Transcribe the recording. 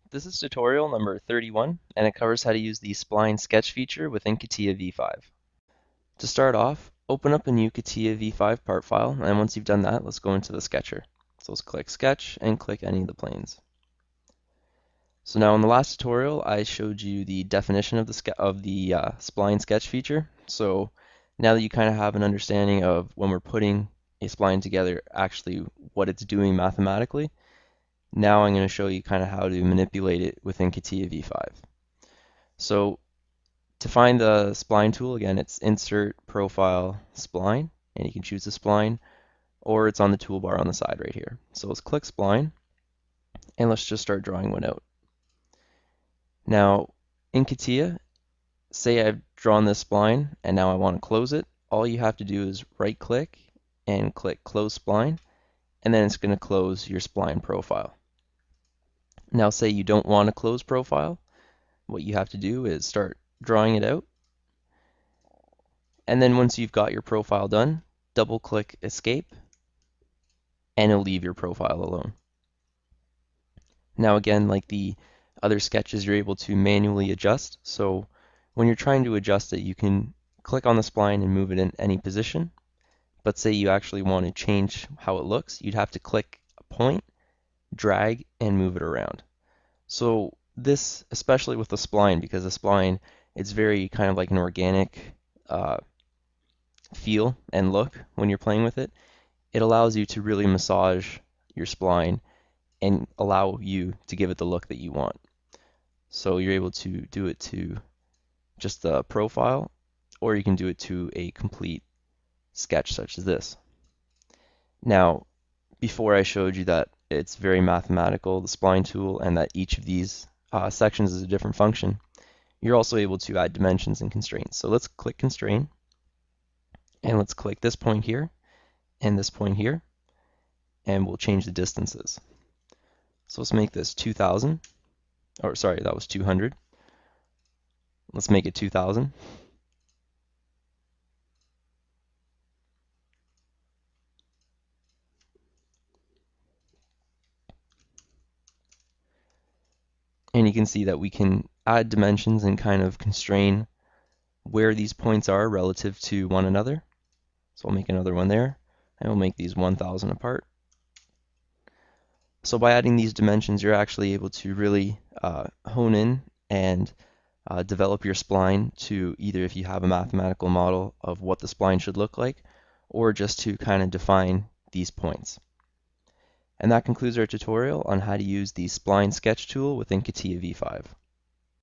This is tutorial number 31, and it covers how to use the Spline sketch feature within Catia v5. To start off, open up a new Catia v5 part file, and once you've done that, let's go into the sketcher. So let's click Sketch and click any of the planes. So now in the last tutorial, I showed you the definition of the Spline sketch feature. So now that you kind of have an understanding of when we're putting a spline together, actually what it's doing mathematically, now I'm going to show you kind of how to manipulate it within Catia v5. So to find the spline tool, again, it's Insert, Profile, Spline, and you can choose the spline, or it's on the toolbar on the side right here. So let's click Spline, and let's just start drawing one out. Now, in Catia, say I've drawn this spline, and now I want to close it. All you have to do is right-click and click Close Spline, and then it's going to close your spline profile. Now say you don't want to close profile, what you have to do is start drawing it out, and then once you've got your profile done, double click Escape, and it'll leave your profile alone. Now again, like the other sketches, you're able to manually adjust, so when you're trying to adjust it, you can click on the spline and move it in any position, but say you actually want to change how it looks, you'd have to click a point, drag, and move it around. So this, especially with the spline, because the spline, it's very kind of like an organic feel and look when you're playing with it. It allows you to really massage your spline and allow you to give it the look that you want. So you're able to do it to just the profile, or you can do it to a complete sketch such as this. Now, before I showed you that it's very mathematical, the spline tool, and that each of these sections is a different function, you're also able to add dimensions and constraints. So let's click Constrain, and let's click this point here and this point here, and we'll change the distances. So let's make this 2000, or sorry, that was 200. Let's make it 2000. And you can see that we can add dimensions and kind of constrain where these points are relative to one another. So we'll make another one there, and we'll make these 1000 apart. So by adding these dimensions, you're actually able to really hone in and develop your spline to either if you have a mathematical model of what the spline should look like, or just to kind of define these points. And that concludes our tutorial on how to use the Spline sketch tool within Catia v5.